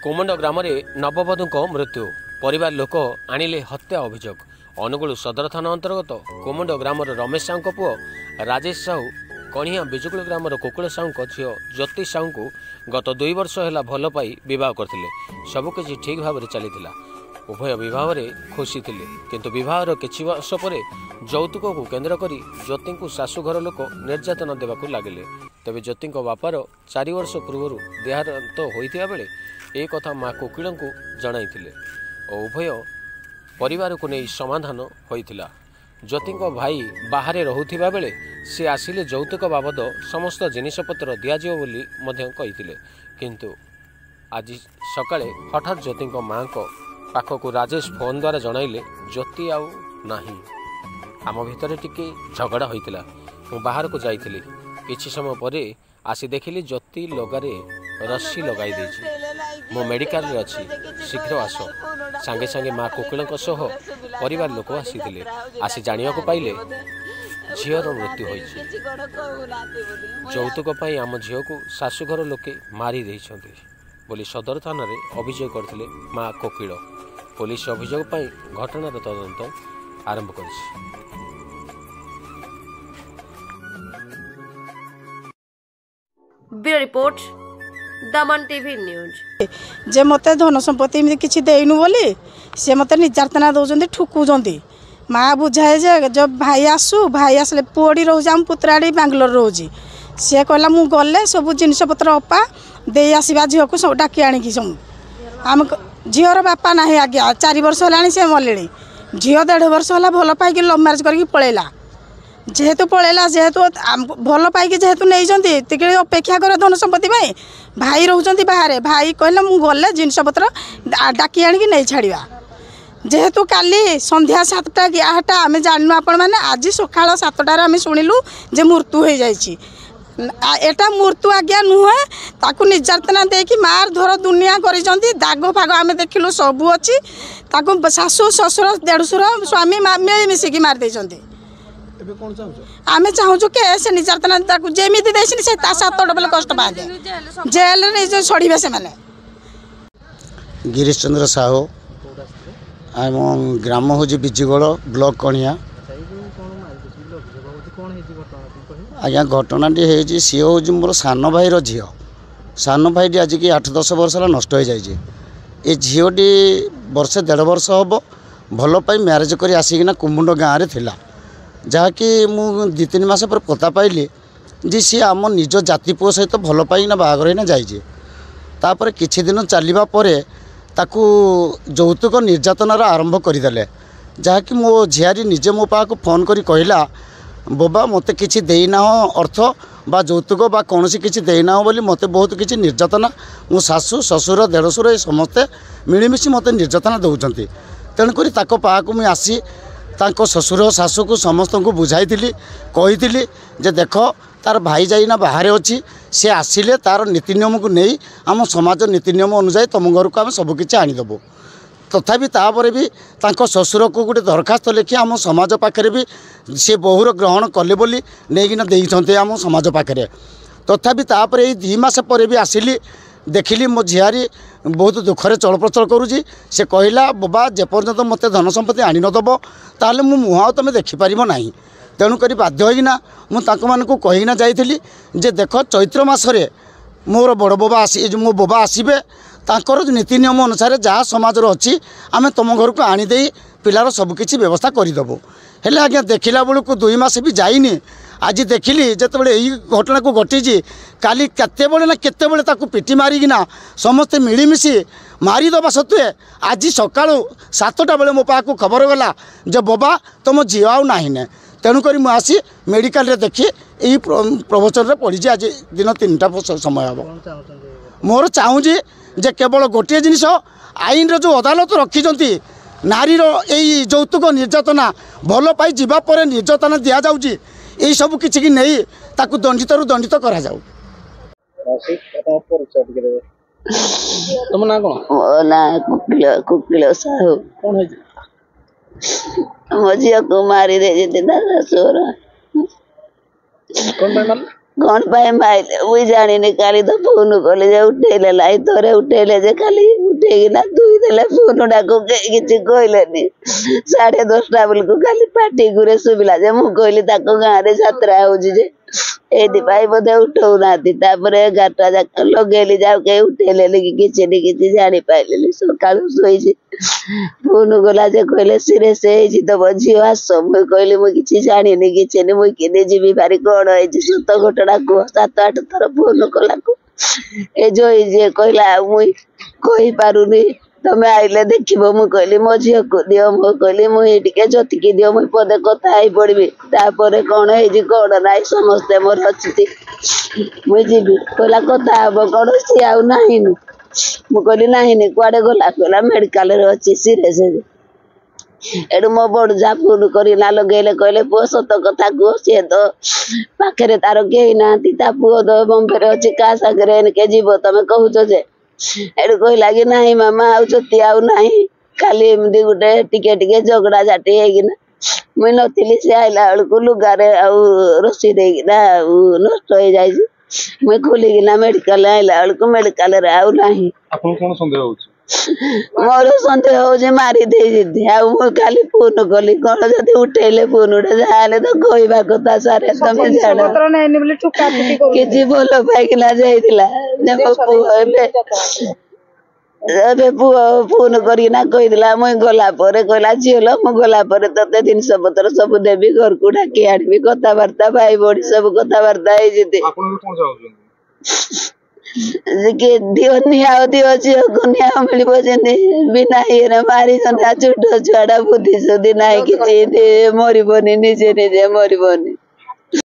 कोमंड ग्राम नववधू मृत्यु परिवार लोक आणिले हत्या अभियोग। अनुगुल सदर थाना अंतर्गत कोमंड ग्राम रमेश साहू पुओ राजेश साहू कणिया बिजुकुल ग्राम कुकुल साहू झील ज्योति साहू को गत 2 वर्ष है भल पाई बह करते सबकि ठीक भाव में चली उभय बह खुशी थे किंतु बहर किछि वर्ष पर यौतुक को केन्द्र कर ज्योति को शाशुघर लोक निर्यातना देवाक लगिले। तेज ज्योति बापार 4 वर्ष पूर्व देहांत होता बेले एक कथा माँ कोकिल को जनाई और उभय परिवार को नहीं समाधान होता। ज्योति भाई बाहर रोता बेले सी आसिले यौतुक बाबद समस्त जिनिसपत्र दिज्व बोली किंतु आज सकाळे हठात ज्योति माँ को पाखक राजेश फोन द्वारा जनइले ज्योति आउ नाही। आम भितर टिके झगड़ा होता। मु बाहर को जाइली किछि समय पर आसी देखिली ज्योति लगारे रस्सी लगाई देछि। मो मेडिकल रे अछि शीघ्र आस। सांगे सांगे माँ कोकिल परिवार लोक आसीथिले। आसी जानिया को पाइले झीर मृत्यु होइछि। यौतुक पाई आम झील को शाशुघर लोके मारी देइछन्ति बोली सदर थाना रे अभियोग करथिले माँ कोकिल। पुलिस अभियोग पाई घटनार तदंत आरंभ करिछि। ब्यूरो रिपोर्ट दमन टीवी न्यूज। जे मते धन संपत्ति एमती किछि देइनु बोली से मते निर्यातना दउजंती ठुकुजंती। माँ बुझाए जे जब भाई आसू भाई आसले पुअड़ी रोज आम पुत्राड़ी बेंगलोर रोजी से कहला मु गले सब जिनिस पत्र अपा दे आसीबा झियो को सब डाकी आनी सब आम झीर बापा ना आज्ञा 4 वर्ष है सी मले झील 1.5 वर्ष है भल पाई लव मैरेज करके पलैला जेहेतु पलैला जेहेतु भल पाई जेहेतु नहीं अपेक्षा कर धन संपत्ति भाई रोच बाहर भाई कहले मु गले जिनस पत्र डाकी आनिकी नहीं छाड़ा जेहेतु काली संध्या 7टा कि 8टा आम जानू आपण मैंने आज सकाल 7टार आम शुणिलु जे मृत्यु हो जाइए। एटा मृत्यु आज्ञा नुहे ताकू निर्यातना देकी मार धर दुनिया कर दाग फाग आम देखिलु सबू अच्छी शाशु शशुर देढ़शुर स्वामी मिली मिसिकी मार देइछन्ति। आमे चाहूँ के से निर्यातना जमी देसी से 7 डबल कष्ट पाते जेल रे छड़े से मैंने। गिरीश चंद्र साहू आम ग्राम हूँ बिजुगड़ ब्लॉक कणिया। आज्ञा घटनाटी है सी हूँ मोर सान भाईर झी सान भाई आज की 8-10 वर्ष है नष्ट हो जाए। ये झीटी वर्षे 1.5 वर्ष हम भल पाई म्यारेज कर आसिकिना कुमुंड गाँव में थिला जहाँकि मु 2-3 मास पर पता पाइली जी सी आम निज जाति पुओ सहित भल पाइना बाहागर होना जाइए। तापर किछि दिन चलवा ताकू यौतुक निर्यातनार आरंभ करदे जहाँकि मो झियारी निजे मो पाक फोन करी कहला बोबा मते किछि देना अर्थ बा यौतुक बा कौन किछि देना बोली मते बहुत किछि निर्यातना मो शाशु शशुर देढ़शुर ये समस्ते मिलमिशि मते निर्यातना दौरान तेणुक ताको पाक मुझे आसी ताको ससुर शाशु को समस्त को बुझाई कही जे देख तार भाई जाइना बाहर अच्छी सी आसिले तार नीति नियम को नहीं आम समाज नीति नियम अनुसार तुम घर को आम सबकि आनीदेबू। तथापि तापर भी तांको ससुर को गोटे दरखास्त लिखी आम समाज पाखे भी सी बहुर ग्रहण कले बोली नहीं देते आम समाज पाखे। तथापि तापर ये 2 मास पर भी आसिली देखिली मो झियारी बहुत दुखरे चल प्रचल करुँची। से कहला बाबा जेपर्यंत मत धन संपत्ति आनी नदब ताले मु मुहाँ तुम देखिपार ना। तेणुक बाध्य होना मुझे कहीना जाइली जे देख चैत्र मसरे मोर बड़ बाबा मो बाबा आसबे तांकर नीति नियम अनुसार जहाँ समाज अच्छी आम तुम घर को आनीदे पिलार सबकि व्यवस्था करदेबू। हेले आज्ञा देखला बेलू 2 मास भी जाइनी आज देखिली जिते यही घटना को घटी काली केतबले ना केतबले ताकू पिटी मारिकिना समस्ते मिलमिशि मारिदबा सत्वे आज सका 7टा बेले मो पाक खबर गला जे बाबा तुम झी आउ ना। तेणुक मुझे मेडिकल रे देखी यही प्रवचन रे पड़ी आज दिन 3टा समय हम मोर चाहूँगी जे केवल गोटे जिनिस आईन रो जो अदालत रखी नारीर यही यौतुक निर्यातना भल पाई जीवा पर निर्यातना दि जाऊँगी यही सब किसी की नहीं ताकू दंडित रु दंडित करा जाऊ। तुम ना कौन मो ना कुकिल साहू कौन है मो झील को मारी दे ससुर कौन भाई मार कौन पाए माइले मुई जानी काली तो फोन कले जे उठेले लाई तोरे उठेले जे खाली उठेगिना दुई देले फोन डाको किछि कहलेनी 10:30 बेलको खाली पार्टी गुरे सुबिला जे मु कहली ताको गाँ रे यात्रा होजी जे एदी पाई बोधे उठौ नाती तापरे 11टा जाक लगेली जाऊ के उठेले लगी किछि जानी पाइलेली सकाळु सोईछि फोन गला जे कहले सिरे से जी तो बजियो आसो मु कहली मु किछि जानिनी किछि ने मु केने जीबी बारी कोड होइछि सत घटना को 7-8 थर फोन कला को ए जो जे कहला मु कहि पारुनी तमे आइले देखिबो मु कहली मो झियो को दियो मु कहली मु एटिके जतिकी दियो मु पदे कथा आइ पड़बी तापरे कोन हेजी कोड नाइ समस्ते मोर अछि मु जीबी कहला कथा हबो कोन सी आउ नाही मु कहली नाही ने कुआडे गला कहला मेडिकल रे अछि सीरियस एडु मो बड़ जा फोन करी ना लगेले कहले पो सत कथा को से तो पाखरे तार के नाती ता पुओ तो बम्बे रे अछि का सागरे के जीवो तमे कहू जे एडु कहला कि नाही मामा आउ चती आउ नाही खाली एमदी गुटे टिके झगड़ा झाटी हेगिना मुई नथिली से आइला बेलको लुगारे आउ रसी देगिना नष्ट हो जाई मुई खोलिगिना मेडिकल आइला बेलको मेडिकल रे आउ नाही आपन कोन संदेह होछि मोर संदेह हो जे मारी दे जे आउ मु खाली फोन कली कोन जदी उठेले फोन उठे जाले तो कहबा कथा सारे तमे जानो पत्र नै बोले ठुका ठुकी करू किछि बोलो पाइकिना जाइतिला ने मो एबे पुओ फोन करिना कहिदिला मुई गला परे कहला झियो मु गला परे तते जिनिस पत्र सब देबी घर को डाकी आडबी कथा वार्ता भाई बड़ी सब कथा वार्ता हे जिते आपन कोन चाहउछन के दियो झियो को निया मिलिबो जेने बिना हेरे मारी सना छोटो छुआडा बुद्धि सुधी नाही कि मरिबनी निजे मरिबनी